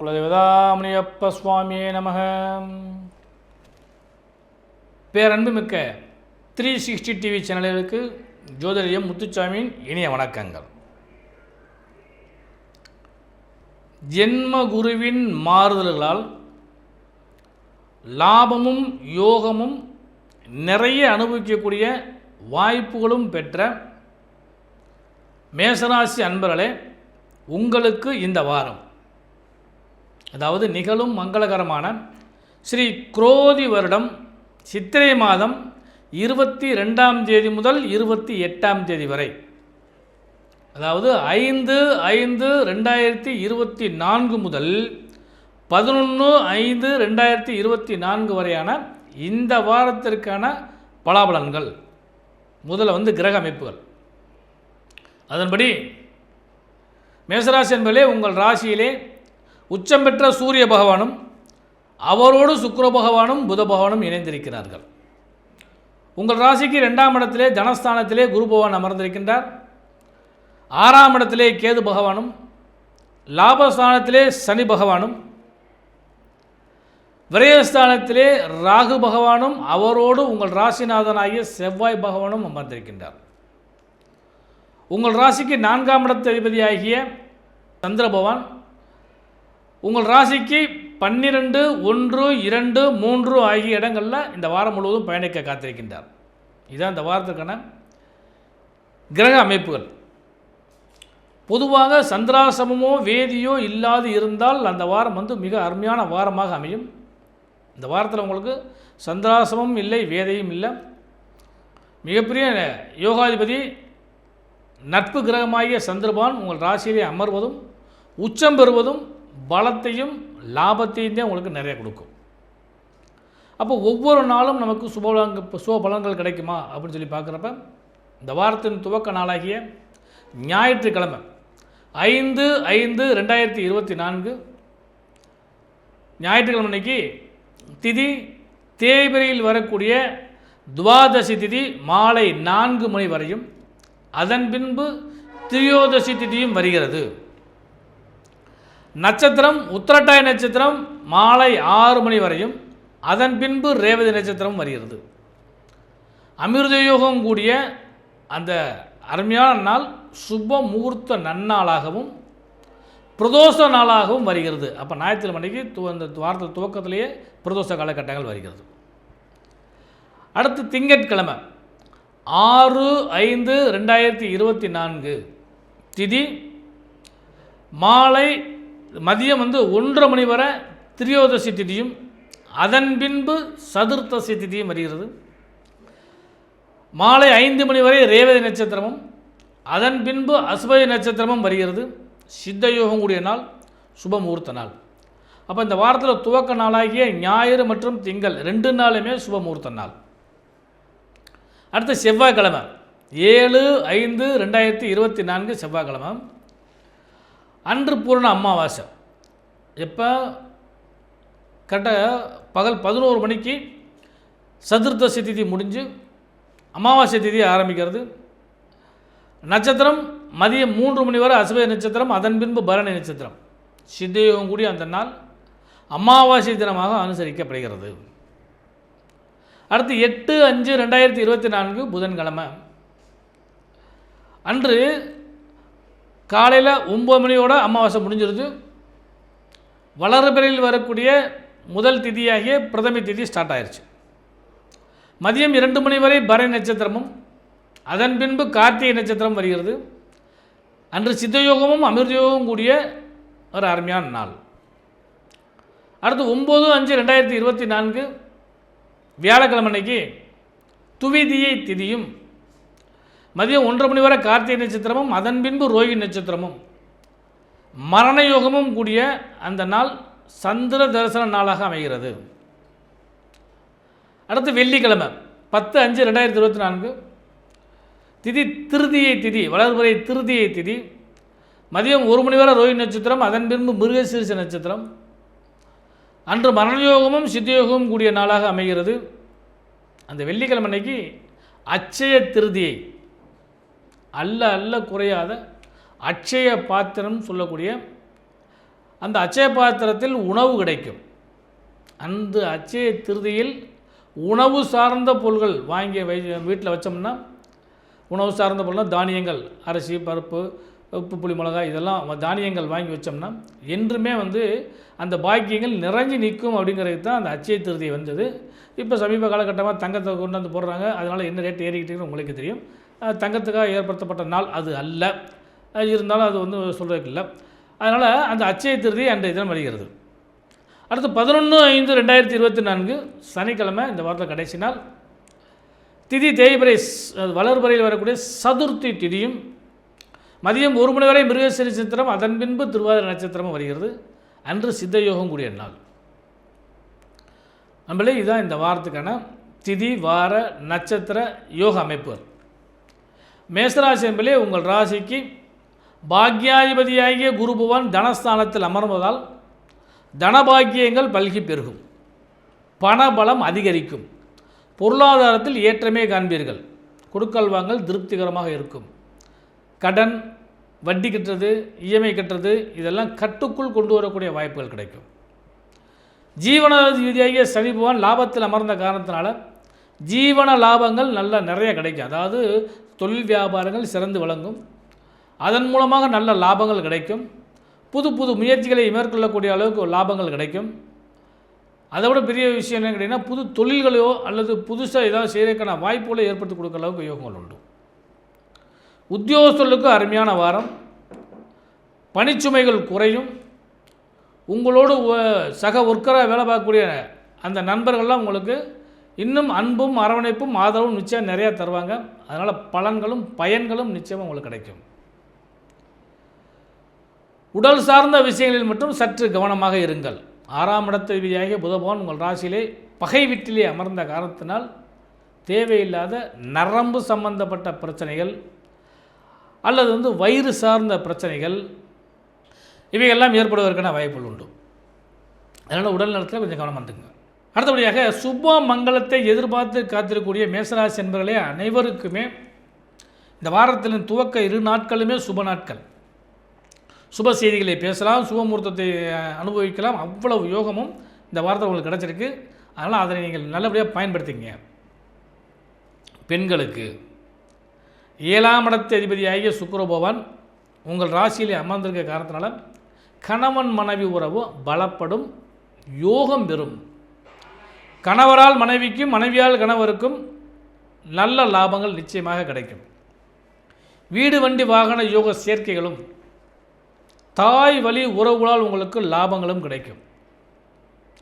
குலதேவதாமணியப்ப சுவாமியே நமக. பேரன்புமிக்க 360 டிவி சேனலுக்கு ஜோதிடம் முத்துச்சாமியின் இனிய வணக்கங்கள். ஜென்ம குருவின் மாறுதல்களால் லாபமும் யோகமும் நிறைய அனுபவிக்கக்கூடிய வாய்ப்புகளும் பெற்ற மேசராசி அன்பர்களே, உங்களுக்கு இந்த வாரம், அதாவது நிகழும் மங்களகரமான ஸ்ரீ குரோதி வருடம் சித்திரை மாதம் 22ஆம் தேதி முதல் 28ஆம் தேதி வரை, அதாவது 5/5/2024 முதல் 11/5/2024 வரையான இந்த வாரத்திற்கான பலாபலன்கள். முதல்ல கிரக அமைப்புகள். அதன்படி மேசராசி என்பதிலே உங்கள் ராசியிலே உச்சம் பெற்ற சூரிய பகவானும் அவரோடு சுக்கிர பகவானும் புத பகவானும் இணைந்திருக்கிறார்கள். உங்கள் ராசிக்கு 2ஆம் இடத்திலே தனஸ்தானத்திலே குரு பகவான் அமர்ந்திருக்கின்றார். 6ஆம் இடத்திலே கேது பகவானும், லாபஸ்தானத்திலே சனி பகவானும், விரயஸ்தானத்திலே ராகு பகவானும் அவரோடு உங்கள் ராசிநாதனாகிய செவ்வாய் பகவானும் அமர்ந்திருக்கின்றார். உங்கள் ராசிக்கு 4ஆம் இடத்து அதிபதியாகிய சந்திர பகவான் உங்கள் ராசிக்கு 12, 1, 2, 3 ஆகிய இடங்களில் இந்த வாரம் முழுவதும் பயணிக்க காத்திருக்கின்றார். இதுதான் இந்த வாரத்துக்கான கிரக அமைப்புகள். பொதுவாக சந்திராசமமோ வேதியோ இல்லாது இருந்தால் அந்த வாரம் மிக அருமையான வாரமாக அமையும். இந்த வாரத்தில் உங்களுக்கு சந்திராசமும் இல்லை, வேதையும் இல்லை. மிகப்பெரிய யோகாதிபதி நட்பு கிரகமாகிய சந்திரபான் உங்கள் ராசியிலே அமர்வதும் உச்சம் பெறுவதும் பலத்தையும் லாபத்தையும் தான் உங்களுக்கு நிறைய கொடுக்கும். அப்போ ஒவ்வொரு நாளும் நமக்கு சுப பலன்கள் கிடைக்குமா அப்படின்னு சொல்லி பார்க்குறப்ப, இந்த வாரத்தின் துவக்க நாளாகிய ஞாயிற்றுக்கிழமை 5/5/2024 ஞாயிற்றுக்கிழமை அன்னைக்கு திதி தேய்பிரையில் வரக்கூடிய துவாதசி திதி மாலை 4 மணி வரையும், அதன் பின்பு திரியோதசி திதியும் வருகிறது. நட்சத்திரம் உத்திரட்டாய நட்சத்திரம் மாலை 6 மணி வரையும், அதன் பின்பு ரேவதி நட்சத்திரம் வருகிறது. அமிர்த யோகம் கூடிய அந்த அருமையான நாள் சுப முகூர்த்த நன்னாளாகவும் பிரதோஷ நாளாகவும் வருகிறது. அப்போ ஞாயிற்றுக்கிழமை அன்றைக்கி இந்த வாரத்தில் துவக்கத்திலேயே பிரதோஷ காலகட்டங்கள் வருகிறது. அடுத்து திங்கட்கிழமை 6/5/2024 திதி மாலை மதியம் 1:30 மணி வரை திரியோதசி திதியும், அதன் பின்பு சதுர்த்தசி திதியும் வருகிறது. மாலை 5 மணி வரை ரேவதி நட்சத்திரமும், அதன் பின்பு அஸ்வதி நட்சத்திரமும் வருகிறது. சித்த யோகம் கூடிய நாள், சுப முகூர்த்த நாள். அப்போ இந்த வாரத்தில் துவக்க நாளாகிய ஞாயிறு மற்றும் திங்கள் 2 நாளுமே சுப முகூர்த்த நாள். அடுத்து செவ்வாய்க்கிழமை 7/5/2024 செவ்வாய்க்கிழமை அன்று பூரண அமாவாசை. எப்போ கரெக்டாக பகல் 11 மணிக்கு சதுர்த்தசி திதி முடிஞ்சு அமாவாசை திதி ஆரம்பிக்கிறது. நட்சத்திரம் மதியம் 3 மணி வரை அஸ்வதி நட்சத்திரம், அதன் பின்பு பரணி நட்சத்திரம். சித்தயோகம் கூடிய அந்த நாள் அமாவாசை தினமாக அனுசரிக்கப்படுகிறது. அடுத்து 8/5/2024 புதன்கிழமை அன்று காலையில் 9 மணியோட அமாவாசை முடிஞ்சிருது. வளர்பிறையில் வரக்கூடிய முதல் திதியாகிய பிரதமி திதி ஸ்டார்ட் ஆயிடுச்சு. மதியம் 2 மணி வரை பரணி நட்சத்திரமும், அதன் பின்பு கார்த்திகை நட்சத்திரம் வருகிறது. அன்று சித்தயோகமும் அமிர்தயோகமும் கூடிய ஒரு அருமையான நாள். அடுத்து 9/5/2024 வியாழக்கிழமை அன்னைக்கு துவிதியை திதியும், மதியம் 1:30 மணி வரை கார்த்திகை நட்சத்திரமும், அதன் பின்பு ரோஹிணி நட்சத்திரமும், மரண யோகமும் கூடிய அந்த நாள் சந்திர தரிசன நாளாக அமைகிறது. அடுத்து வெள்ளிக்கிழமை 10/5/2024 திதி திருதியை திதி, வளர்பிறை திருதியை திதி, மதியம் 1 மணி வரை ரோஹிணி நட்சத்திரம், அதன் பின்பு மிருகசீரிஷ நட்சத்திரம். அன்று மரணயோகமும் சித்தயோகமும் கூடிய நாளாக அமைகிறது. அந்த வெள்ளிக்கிழமை அன்னைக்கு அட்சய திருதியை, அல்ல குறையாத அட்சய பாத்திரம் சொல்லக்கூடிய அந்த அச்சய பாத்திரத்தில் உணவு கிடைக்கும். அந்த அச்சய திருதியில் உணவு சார்ந்த பொருள்கள் வாங்கி வீட்டில் வச்சோம்னா, உணவு சார்ந்த பொருள்னால் தானியங்கள், அரிசி, பருப்பு, உப்பு, புளி, மிளகாய் இதெல்லாம் தானியங்கள் வாங்கி வச்சோம்னா என்றுமே அந்த பாக்கியங்கள் நிறைஞ்சு நிற்கும். அப்படிங்கிறது தான் அந்த அச்சய திருதி வந்தது. இப்போ சமீப காலகட்டமாக தங்கத்தை கொண்டு வந்து போடுறாங்க. அதனால் என்ன ரேட் ஏறிக்கிட்டேன்னு உங்களுக்கு தெரியும். தங்கத்துக்காக ஏற்படுத்தப்பட்ட நாள் அது அல்ல. இருந்தாலும் அது சொல்கிறதுக்கு இல்லை. அதனால் அந்த அச்சய திருதி அன்றைய தினம் வருகிறது. அடுத்து 11/5/2024 சனிக்கிழமை, இந்த வாரத்தில் கடைசி நாள். திதி தேய்பிரை, வளர்பிறையில் வரக்கூடிய சதுர்த்தி திதியும் மதியம் 1 மணி வரை மிருகசீரிஷ நட்சத்திரம், அதன் பின்பு திருவாதிரை நட்சத்திரமும் வருகிறது. அன்று சித்த யோகம் கூடிய நாள். நம்மளே இதுதான் இந்த வாரத்துக்கான திதி, வார, நட்சத்திர யோக அமைப்புகள். மேசராசி என்பதே உங்கள் ராசிக்கு பாக்யாதிபதியாகிய குரு பகவான் தனஸ்தானத்தில் அமர்வதால் தனபாக்கியங்கள் பல்கி பெருகும், பணபலம் அதிகரிக்கும், பொருளாதாரத்தில் ஏற்றமே காண்பீர்கள், கொடுக்கல் வாங்கல் திருப்திகரமாக இருக்கும், கடன், வட்டி கட்டுறது, இஎம்ஐ கட்டுறது இதெல்லாம் கட்டுக்குள் கொண்டு வரக்கூடிய வாய்ப்புகள் கிடைக்கும். ஜீவனாதிபதியாகிய சனி பகவான் லாபத்தில் அமர்ந்த காரணத்தினால ஜீவன லாபங்கள் நிறைய கிடைக்கும். அதாவது தொழில் வியாபாரங்கள் சிறந்து விளங்கும், அதன் மூலமாக நல்ல லாபங்கள் கிடைக்கும். புது புது முயற்சிகளை மேற்கொள்ளக்கூடிய அளவுக்கு லாபங்கள் கிடைக்கும். அதை விட பெரிய விஷயம் என்ன கேட்டிங்கன்னா, புது தொழில்களையோ அல்லது புதுசாக ஏதாவது செய்கிறதுக்கான வாய்ப்புகளை ஏற்படுத்தி கொடுக்குற அளவுக்கு யோகங்கள் உண்டு. உத்தியோகஸ்தர்களுக்கு அருமையான வாரம். பணிச்சுமைகள் குறையும். உங்களோடு சக ஒர்க்கராக வேலை பார்க்கக்கூடிய அந்த நண்பர்கள்லாம் உங்களுக்கு இன்னும் அன்பும் அரவணைப்பும் ஆதரவும் நிச்சயம் நிறையா தருவாங்க. அதனால் பலன்களும் பயன்களும் நிச்சயமாக உங்களுக்கு கிடைக்கும். உடல் சார்ந்த விஷயங்களில் மட்டும் சற்று கவனமாக இருங்கள். 6ஆம் இடத்ததிபதியாகிய புதபகவான் உங்கள் ராசியிலே பகை வீட்டிலே அமர்ந்த காரணத்தினால் தேவையில்லாத நரம்பு சம்பந்தப்பட்ட பிரச்சனைகள் அல்லது வயிறு சார்ந்த பிரச்சனைகள் இவையெல்லாம் ஏற்படுவதற்கான வாய்ப்புகள் உண்டு. அதனால் உடல் நலத்தில் கொஞ்சம் கவனம் வந்துங்க. அடுத்தபடியாக சுப மங்களத்தை எதிர்பார்த்து காத்திருக்கக்கூடிய மேசராசி என்பவர்களே அனைவருக்குமே இந்த வாரத்தின் துவக்க 2 நாட்களுமே சுப நாட்கள். சுப செய்திகளை பேசலாம், சுபமுகூர்த்தத்தை அனுபவிக்கலாம். அவ்வளவு யோகமும் இந்த வாரத்தில் உங்களுக்கு கிடச்சிருக்கு. அதனால் அதை நீங்கள் நல்லபடியாக பயன்படுத்திங்க. பெண்களுக்கு 7ஆம் இடத்து அதிபதியாகிய சுக்கிர பகவான் உங்கள் ராசியிலே அமர்ந்திருக்க காரணத்தினால கணவன் மனைவி உறவு பலப்படும், யோகம் பெறும். கணவரால் மனைவிக்கும், மனைவியால் கணவருக்கும் நல்ல லாபங்கள் நிச்சயமாக கிடைக்கும். வீடு வண்டி வாகன யோக சேர்க்கைகளும், தாய் வழி உறவுகளால் உங்களுக்கு லாபங்களும் கிடைக்கும்.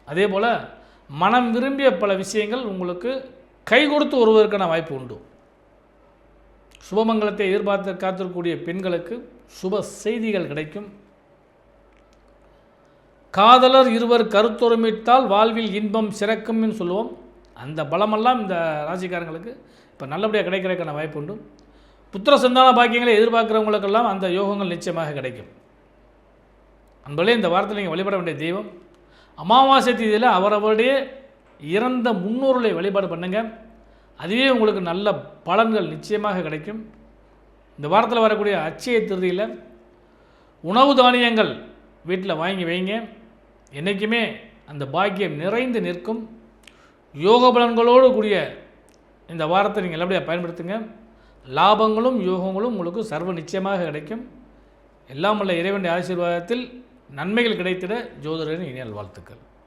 அதே போல் மனம் விரும்பிய பல விஷயங்கள் உங்களுக்கு கை கொடுத்து வருவதற்கான வாய்ப்பு உண்டு. சுபமங்கலத்தை எதிர்பார்த்து காத்திருக்கக்கூடிய பெண்களுக்கு சுப செய்திகள் கிடைக்கும். காதலர் இருவர் கருத்தொருமித்தால் வாழ்வில் இன்பம் சிறக்கும்னு சொல்லுவோம். அந்த பலமெல்லாம் இந்த ராசிக்காரங்களுக்கு இப்போ நல்லபடியாக கிடைக்கிறதுக்கான வாய்ப்பு உண்டு. புத்திர சந்தான பாக்கியங்களை எதிர்பார்க்குறவங்களுக்கெல்லாம் அந்த யோகங்கள் நிச்சயமாக கிடைக்கும். அன்பர்களே, இந்த வாரத்தில் நீங்கள் வழிபட வேண்டிய தெய்வம் அமாவாசை தேதியில் அவரவருடைய இறந்த முன்னோர்களை வழிபாடு பண்ணுங்கள். அதுவே உங்களுக்கு நல்ல பலன்கள் நிச்சயமாக கிடைக்கும். இந்த வாரத்தில் வரக்கூடிய அட்சய திருதியில் உணவு தானியங்கள் வீட்டில் வாங்கி வைங்க. என்றைக்குமே அந்த பாக்கியம் நிறைந்து நிற்கும். யோக பலன்களோடு கூடிய இந்த வாரத்தை நீங்கள் நல்லபடியாக பயன்படுத்துங்க. லாபங்களும் யோகங்களும் உங்களுக்கு சர்வ நிச்சயமாக கிடைக்கும். எல்லாம் உள்ள இறைவனுடைய ஆசீர்வாதத்தில் நன்மைகள் கிடைத்திட ஜோதிடரின் இனிய வாழ்த்துக்கள்.